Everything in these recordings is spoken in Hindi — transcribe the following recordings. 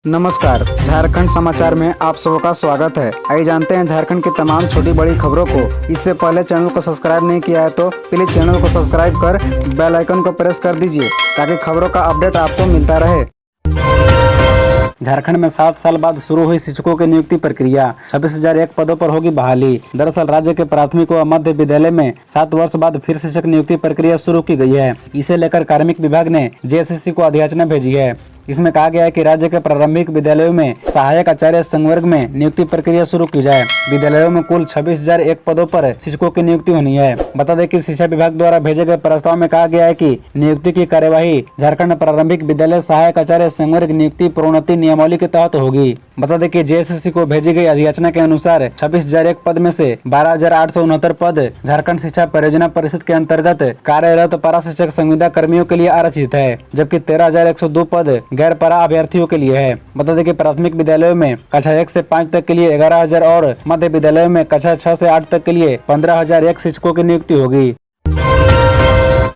नमस्कार, झारखंड समाचार में आप सबका स्वागत है। आइए जानते हैं झारखंड की तमाम छोटी बड़ी खबरों को। इससे पहले चैनल को सब्सक्राइब नहीं किया है तो प्लीज चैनल को सब्सक्राइब कर बेल आइकन को प्रेस कर दीजिए ताकि खबरों का अपडेट आपको मिलता रहे। झारखंड में 7 साल बाद शुरू हुई शिक्षकों की नियुक्ति प्रक्रिया, 26,001 पदों पर होगी बहाली। दरअसल राज्य के प्राथमिक व मध्य विद्यालय में 7 वर्ष बाद फिर शिक्षक नियुक्ति प्रक्रिया शुरू की गई है। इसे लेकर कार्मिक विभाग ने जेएसएससी को अधियाचना भेजी है। इसमें कहा गया है कि राज्य के प्रारंभिक विद्यालयों में सहायक आचार्य संवर्ग में नियुक्ति प्रक्रिया शुरू की जाए। विद्यालयों में कुल 26,001 पदों पर शिक्षकों की नियुक्ति होनी है। बता दें कि शिक्षा विभाग द्वारा भेजे गए प्रस्ताव में कहा गया है कि नियुक्ति की कार्यवाही झारखंड प्रारंभिक विद्यालय सहायक आचार्य संवर्ग नियुक्ति प्रोन्नति नियमावली के तहत होगी। बता दें कि जेएसएससी को भेजी गई अधियाचना के अनुसार 26,001 पद में से 12,869 पद झारखंड शिक्षा परियोजना परिषद के अंतर्गत कार्यरत पारा शिक्षक संविदा कर्मियों के लिए आरक्षित है, जबकि 13,102 पद गैर पारा अभ्यर्थियों के लिए है। बता दें कि प्राथमिक विद्यालयों में कक्षा 1 से 5 तक के लिए 11,000 और मध्य विद्यालयों में कक्षा 6 से 8 तक के लिए 15,001 शिक्षकों की नियुक्ति होगी।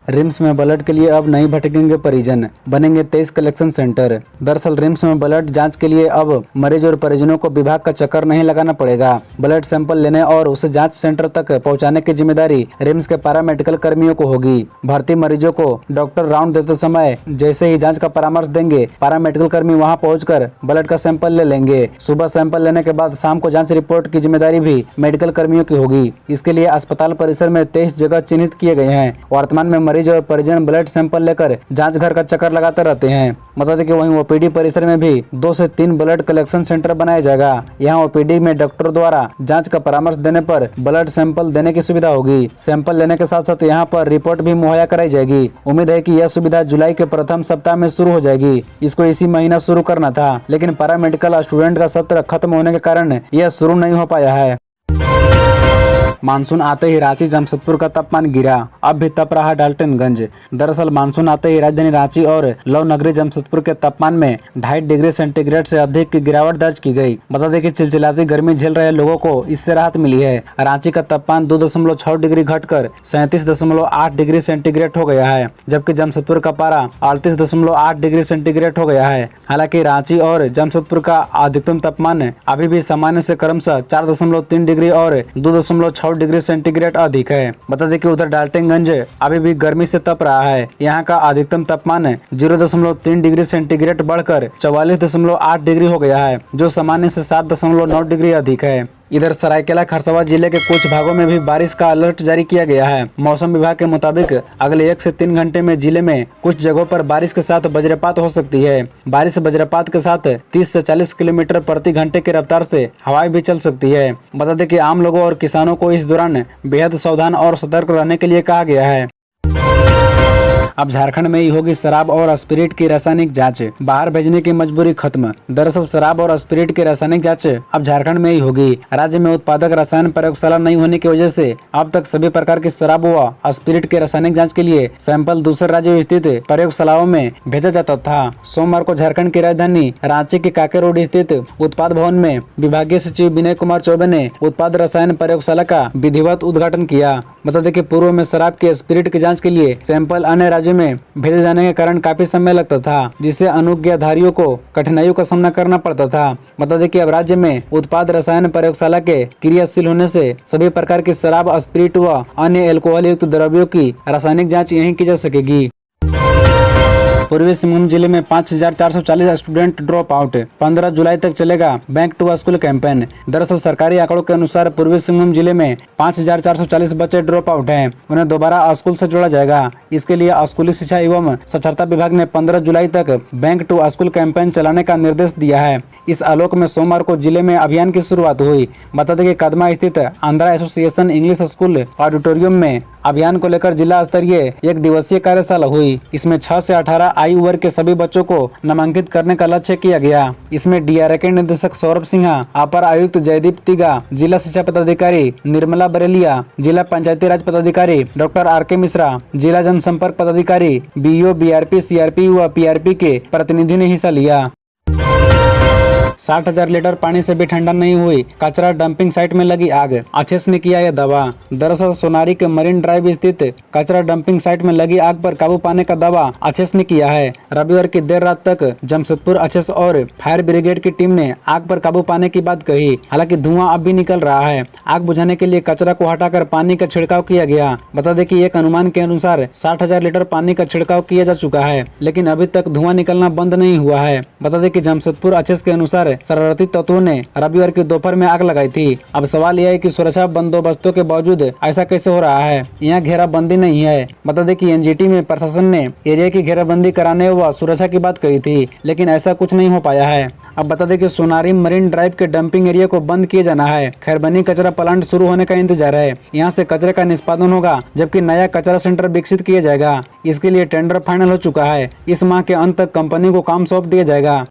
रिम्स में ब्लड के लिए अब नहीं भटकेंगे परिजन, बनेंगे 23 कलेक्शन सेंटर। दरअसल रिम्स में ब्लड जांच के लिए अब मरीज और परिजनों को विभाग का चक्कर नहीं लगाना पड़ेगा। ब्लड सैंपल लेने और उसे जांच सेंटर तक पहुंचाने की जिम्मेदारी रिम्स के पैरामेडिकल कर्मियों को होगी। भर्ती मरीजों को डॉक्टर राउंड देते समय जैसे ही जाँच का परामर्श देंगे, पैरामेडिकल कर्मी वहाँ पहुँच ब्लड का सैंपल ले लेंगे। सुबह सैंपल लेने के बाद शाम को जाँच रिपोर्ट की जिम्मेदारी भी मेडिकल कर्मियों की होगी। इसके लिए अस्पताल परिसर में 23 जगह चिन्हित किए गए हैं। वर्तमान में मरीज और परिजन ब्लड सैंपल लेकर जांच घर का चक्कर लगाते रहते हैं। बता दें कि वहीं ओपीडी परिसर में भी 2 से 3 ब्लड कलेक्शन सेंटर बनाया जाएगा। यहाँ ओपीडी में डॉक्टर द्वारा जांच का परामर्श देने पर ब्लड सैंपल देने की सुविधा होगी। सैंपल लेने के साथ साथ यहाँ पर रिपोर्ट भी मुहैया कराई जाएगी। उम्मीद है कि यह सुविधा जुलाई के प्रथम सप्ताह में शुरू हो जाएगी। इसको इसी महीना शुरू करना था, लेकिन पैरामेडिकल स्टूडेंट का सत्र खत्म होने के कारण यह शुरू नहीं हो पाया है। मानसून आते ही रांची जमशेदपुर का तापमान गिरा, अब भी तप रहा डाल्टनगंज। दरअसल मानसून आते ही राजधानी रांची और लव नगरी जमशेदपुर के तापमान में 2.5 डिग्री सेंटीग्रेड से अधिक की गिरावट दर्ज की गई। बता दें कि चिलचिलाती गर्मी झेल रहे लोगों को इससे राहत मिली है। रांची का तापमान 2.6 डिग्री घटकर 37.8 डिग्री सेंटीग्रेड हो गया है, जबकि जमशेदपुर का पारा 38.8 डिग्री सेंटीग्रेड हो गया है। हालांकि रांची और जमशेदपुर का अधिकतम तापमान अभी भी सामान्य से क्रमशः 4.3 डिग्री और 2.6 डिग्री सेंटीग्रेड अधिक है। बता दें कि उधर डाल्टनगंज अभी भी गर्मी से तप रहा है। यहाँ का अधिकतम तापमान 0.3 डिग्री सेंटीग्रेड बढ़कर 44.8 डिग्री हो गया है, जो सामान्य से 7.9 डिग्री अधिक है। इधर सरायकेला खरसावां जिले के कुछ भागों में भी बारिश का अलर्ट जारी किया गया है। मौसम विभाग के मुताबिक अगले 1 से 3 घंटे में जिले में कुछ जगहों पर बारिश के साथ वज्रपात हो सकती है। बारिश वज्रपात के साथ 30 से 40 किलोमीटर प्रति घंटे की रफ्तार से हवाएं भी चल सकती है। बता दें कि आम लोगों और किसानों को इस दौरान बेहद सावधान और सतर्क रहने के लिए कहा गया है। अब झारखंड में ही होगी शराब और स्पिरिट की रासायनिक जांच, बाहर भेजने की मजबूरी खत्म। दरअसल शराब और स्पिरिट की रासायनिक जांच अब झारखंड में ही होगी। राज्य में उत्पादक रसायन प्रयोगशाला नहीं होने की वजह से अब तक सभी प्रकार की शराब व स्पिरिट के रासायनिक जांच के लिए सैंपल दूसरे राज्यों स्थित प्रयोगशालाओं में भेजा जाता था। सोमवार को झारखंड की राजधानी रांची के काके रोड स्थित उत्पाद भवन में विभागीय सचिव विनय कुमार चौबे ने उत्पाद रसायन प्रयोगशाला का विधिवत उद्घाटन किया। बता दें कि पूर्व में शराब के स्पिरिट की जांच के लिए सैंपल अन्य राज्यों में भेजे जाने के कारण काफी समय लगता था, जिससे अनुज्ञाधारियों को कठिनाइयों का सामना करना पड़ता था। बता दें कि अब राज्य में उत्पाद रसायन प्रयोगशाला के क्रियाशील होने से सभी प्रकार की शराब, स्पिरिट व अन्य एल्कोहल युक्त द्रव्यों की रासायनिक जांच यहीं की जा सकेगी। पूर्वी सिंहभूम जिले में 5,440 स्टूडेंट ड्रॉप आउट, 15 जुलाई तक चलेगा बैक टू स्कूल कैंपेन। दरअसल सरकारी आंकड़ों के अनुसार पूर्वी सिंहभूम जिले में 5,440 बच्चे ड्रॉप आउट हैं, उन्हें दोबारा स्कूल से जोड़ा जाएगा। इसके लिए स्कूली शिक्षा एवं साक्षरता विभाग ने 15 जुलाई तक बैक टू स्कूल कैंपेन चलाने का निर्देश दिया है। इस आलोक में सोमवार को जिले में अभियान की शुरुआत हुई। बता दें कि कदमा स्थित Andhra association English school auditorium में अभियान को लेकर जिला स्तरीय 1 दिवसीय कार्यशाला हुई। इसमें 6 से 18 आयु वर्ग के सभी बच्चों को नामांकित करने का लक्ष्य किया गया। इसमें डीआरए के निदेशक सौरभ सिन्हा, अपर आयुक्त जयदीप तिगा, जिला शिक्षा पदाधिकारी निर्मला बरेलिया, जिला पंचायती राज पदाधिकारी डॉक्टर आर.के. मिश्रा, जिला जनसंपर्क पदाधिकारी बीओ, बीआरपी, सीआरपी व पीआरपी के प्रतिनिधि ने हिस्सा लिया। 60,000 लीटर पानी से भी ठंडा नहीं हुई कचरा डंपिंग साइट में लगी आग, आशीष ने किया यह दावा। दरअसल सोनारी के मरीन ड्राइव स्थित कचरा डंपिंग साइट में लगी आग पर काबू पाने का दावा आशीष ने किया है। रविवार की देर रात तक जमशेदपुर आशीष और फायर ब्रिगेड की टीम ने आग पर काबू पाने की बात कही। हालांकि धुआं अब भी निकल रहा है। आग बुझाने के लिए कचरा को हटाकर पानी का छिड़काव किया गया। बता दें कि एक अनुमान के अनुसार 60,000 लीटर पानी का छिड़काव किया जा चुका है, लेकिन अभी तक धुआं निकलना बंद नहीं हुआ है। बता दें कि जमशेदपुर आशीष के अनुसार शरारती तत्वों ने रविवार की दोपहर में आग लगाई थी। अब सवाल यह है कि सुरक्षा बंदोबस्तों के बावजूद ऐसा कैसे हो रहा है। यहाँ घेराबंदी नहीं है। बता दें कि एनजीटी में प्रशासन ने एरिया की घेराबंदी कराने व सुरक्षा की बात कही थी, लेकिन ऐसा कुछ नहीं हो पाया है। अब बता दें कि सोनारी मरीन ड्राइव के डंपिंग एरिया को बंद किया जाना है। खैरबनी कचरा प्लांट शुरू होने का इंतजार है। यहाँ से कचरे का निष्पादन होगा, जबकि नया कचरा सेंटर विकसित किया जाएगा। इसके लिए टेंडर फाइनल हो चुका है। इस माह के अंत तक कंपनी को काम सौंप दिया जाएगा।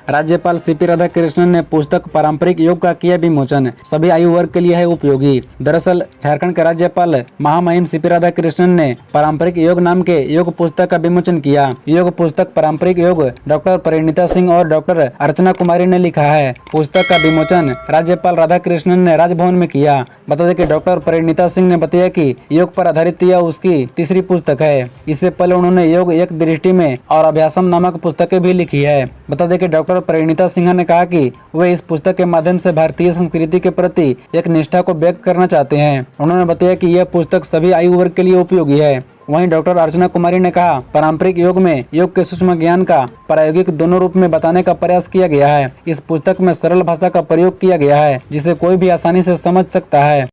राज्यपाल सीपी राधाकृष्णन ने पुस्तक पारंपरिक योग का किया विमोचन, सभी आयु वर्ग के लिए है उपयोगी। दरअसल झारखंड के राज्यपाल महामहिम सीपी राधाकृष्णन ने पारंपरिक योग नाम के योग पुस्तक का विमोचन किया। योग पुस्तक पारंपरिक योग डॉक्टर परिणीता सिंह और डॉक्टर अर्चना कुमारी ने लिखा है। पुस्तक का विमोचन राज्यपाल राधाकृष्णन ने राजभवन में किया। बता दें कि डॉक्टर परिणीता सिंह ने बताया कि योग पर आधारित यह उसकी तीसरी पुस्तक है। इससे पहले उन्होंने योग एक दृष्टि में और अभ्यासम नामक पुस्तकें भी लिखी है। बता दें कि डॉक्टर परिणीता सिंह ने कहा कि वे इस पुस्तक के माध्यम से भारतीय संस्कृति के प्रति एक निष्ठा को व्यक्त करना चाहते हैं। उन्होंने बताया कि यह पुस्तक सभी आयु वर्ग के लिए उपयोगी है। वहीं डॉक्टर अर्चना कुमारी ने कहा, पारंपरिक योग में योग के सूक्ष्म ज्ञान का प्रायोगिक दोनों रूप में बताने का प्रयास किया गया है। इस पुस्तक में सरल भाषा का प्रयोग किया गया है, जिसे कोई भी आसानी से समझ सकता है।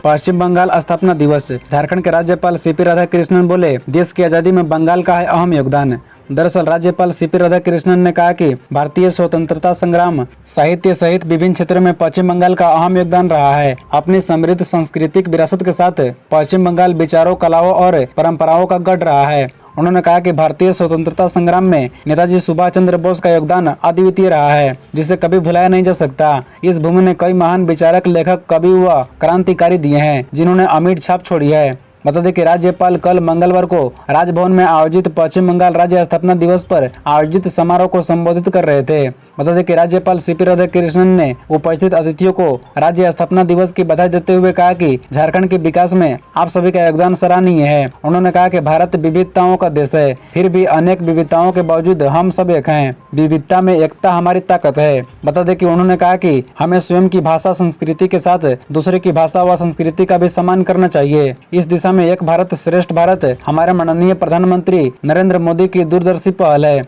पश्चिम बंगाल स्थापना दिवस। झारखंड के राज्यपाल सीपी राधाकृष्णन बोले, देश की आजादी में बंगाल का है अहम योगदान। दरअसल राज्यपाल सीपी राधाकृष्णन ने कहा कि भारतीय स्वतंत्रता संग्राम साहित्य सहित विभिन्न क्षेत्रों में पश्चिम बंगाल का अहम योगदान रहा है। अपनी समृद्ध सांस्कृतिक विरासत के साथ पश्चिम बंगाल विचारों, कलाओं और परंपराओं का गढ़ रहा है। उन्होंने कहा कि भारतीय स्वतंत्रता संग्राम में नेताजी सुभाष चंद्र बोस का योगदान अद्वितीय रहा है, जिसे कभी भुलाया नहीं जा सकता। इस भूमि ने कई महान विचारक, लेखक, कवि व क्रांतिकारी दिए हैं, जिन्होंने अमिट छाप छोड़ी है। बता दें कि राज्यपाल कल मंगलवार को राजभवन में आयोजित पश्चिम बंगाल राज्य स्थापना दिवस पर आयोजित समारोह को संबोधित कर रहे थे। बता दें कि राज्यपाल सीपी राधाकृष्णन ने उपस्थित अतिथियों को राज्य स्थापना दिवस की बधाई देते हुए कहा कि झारखंड के विकास में आप सभी का योगदान सराहनीय है। उन्होंने कहा कि भारत विविधताओं का देश है, फिर भी अनेक विविधताओं के बावजूद हम सब एक हैं। विविधता में एकता हमारी ताकत है। बता दें कि उन्होंने कहा कि हमें स्वयं की भाषा संस्कृति के साथ दूसरे की भाषा व संस्कृति का भी सम्मान करना चाहिए। इस दिशा में एक भारत श्रेष्ठ भारत हमारे माननीय प्रधानमंत्री नरेंद्र मोदी की दूरदर्शी पहल है।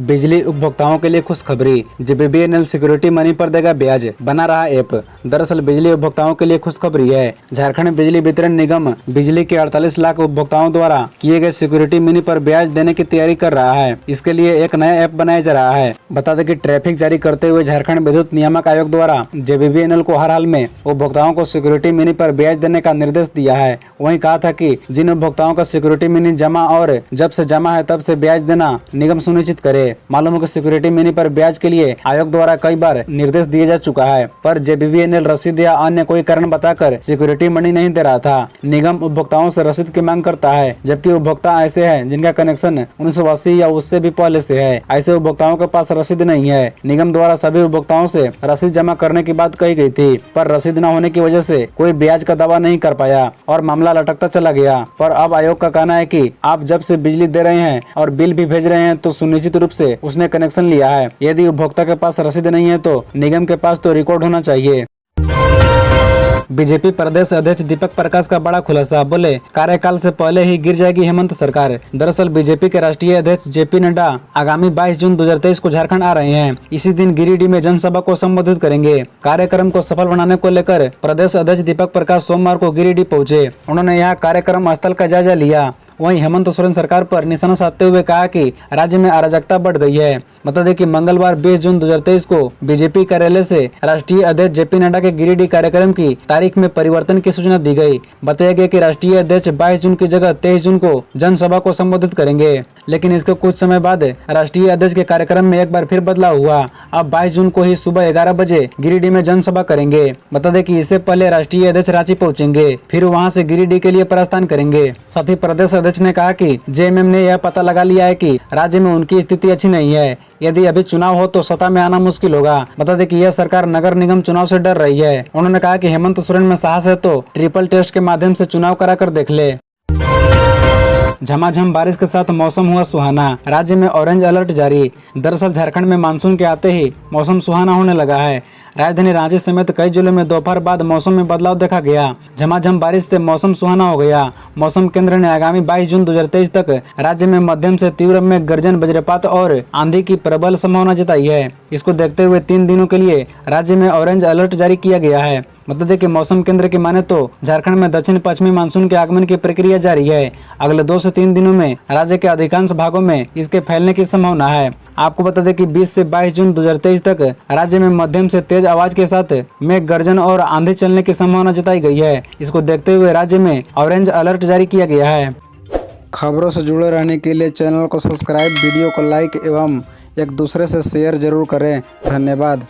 बिजली उपभोक्ताओं के लिए खुशखबरी, JBBNL सिक्योरिटी मनी पर देगा ब्याज, बना रहा ऐप। दरअसल बिजली उपभोक्ताओं के लिए खुशखबरी है। झारखंड बिजली वितरण निगम बिजली के 48 लाख उपभोक्ताओं द्वारा किए गए सिक्योरिटी मनी पर ब्याज देने की तैयारी कर रहा है। इसके लिए एक नया ऐप बनाया जा रहा है। बता दें कि ट्रैफिक जारी करते हुए झारखंड विद्युत नियामक आयोग द्वारा JBBNL को हर हाल में उपभोक्ताओं को सिक्योरिटी मनी पर ब्याज देने का निर्देश दिया है। वहीं कहा था कि जिन उपभोक्ताओं का सिक्योरिटी मनी जमा और जब से जमा है तब से ब्याज देना निगम सुनिश्चित करे। मालूम है कि सिक्योरिटी मनी पर ब्याज के लिए आयोग द्वारा कई बार निर्देश दिया जा चुका है, पर JBBNL रसीद या अन्य कोई कारण बताकर सिक्योरिटी मनी नहीं दे रहा था। निगम उपभोक्ताओं से रसीद की मांग करता है, जबकि उपभोक्ता ऐसे हैं जिनका कनेक्शन 1980 या उससे भी पहले से है। ऐसे उपभोक्ताओं के पास रसीद नहीं है। निगम द्वारा सभी उपभोक्ताओं से रसीद जमा करने की बात कही गई थी, पर रसीद न होने की वजह से कोई ब्याज का दावा नहीं कर पाया और मामला लटकता चला गया। पर अब आयोग का कहना है कि आप जब से बिजली दे रहे हैं और बिल भी भेज रहे हैं तो सुनिश्चित रूप से उसने कनेक्शन लिया है। यदि उपभोक्ता के पास रसीद नहीं है तो निगम के पास तो रिकॉर्ड होना चाहिए। बीजेपी प्रदेश अध्यक्ष दीपक प्रकाश का बड़ा खुलासा, बोले कार्यकाल से पहले ही गिर जाएगी हेमंत सरकार। दरअसल बीजेपी के राष्ट्रीय अध्यक्ष JP नड्डा आगामी 22 जून 2023 को झारखंड आ रहे हैं। इसी दिन गिरिडीह में जनसभा को संबोधित करेंगे। कार्यक्रम को सफल बनाने को लेकर प्रदेश अध्यक्ष दीपक प्रकाश सोमवार को गिरिडीह पहुंचे। उन्होंने यहाँ कार्यक्रम स्थल का जायजा लिया। वहीं हेमंत सोरेन सरकार पर निशाना साधते हुए कहा कि राज्य में अराजकता बढ़ गई है। बता दें कि मंगलवार 20 जून 2023 को बीजेपी कार्यालय से राष्ट्रीय अध्यक्ष JP नड्डा के गिरिडीह कार्यक्रम की तारीख में परिवर्तन की सूचना दी गई। बताया गया कि राष्ट्रीय अध्यक्ष 22 जून की जगह 23 जून को जनसभा को संबोधित करेंगे, लेकिन इसके कुछ समय बाद राष्ट्रीय अध्यक्ष के कार्यक्रम में एक बार फिर बदलाव हुआ। अब 22 जून को ही सुबह 11 बजे गिरिडीह में जनसभा करेंगे। बता दें कि इससे पहले राष्ट्रीय अध्यक्ष रांची पहुंचेंगे, फिर वहां से गिरिडीह के लिए प्रस्थान करेंगे। साथ ही प्रदेश अध्यक्ष ने कहा कि जेएमएम ने यह पता लगा लिया है कि राज्य में उनकी स्थिति अच्छी नहीं है। यदि अभी चुनाव हो तो सत्ता में आना मुश्किल होगा। बता दें कि यह सरकार नगर निगम चुनाव से डर रही है। उन्होंने कहा कि हेमंत सोरेन में साहस है तो ट्रिपल टेस्ट के माध्यम से चुनाव कराकर देख ले। झमाझम बारिश के साथ मौसम हुआ सुहाना, राज्य में ऑरेंज अलर्ट जारी। दरअसल झारखंड में मानसून के आते ही मौसम सुहाना होने लगा है। राजधानी रांची समेत कई जिलों में दोपहर बाद मौसम में बदलाव देखा गया। झमाझम बारिश से मौसम सुहाना हो गया। मौसम केंद्र ने आगामी 22 जून 2023 तक राज्य में मध्यम से तीव्र मेघ गर्जन, वज्रपात और आंधी की प्रबल संभावना जताई है। इसको देखते हुए 3 दिनों के लिए राज्य में ऑरेंज अलर्ट जारी किया गया है। बता दें कि मौसम केंद्र की माने तो झारखंड में दक्षिण पश्चिमी मानसून के आगमन की प्रक्रिया जारी है। अगले 2 से 3 दिनों में राज्य के अधिकांश भागों में इसके फैलने की संभावना है। आपको बता दें कि 20 से 22 जून 2023 तक राज्य में मध्यम से तेज आवाज के साथ मेघ गर्जन और आंधी चलने की संभावना जताई गई है। इसको देखते हुए राज्य में ऑरेंज अलर्ट जारी किया गया है। खबरों से जुड़े रहने के लिए चैनल को सब्सक्राइब, वीडियो को लाइक एवं एक दूसरे से शेयर जरूर करें। धन्यवाद।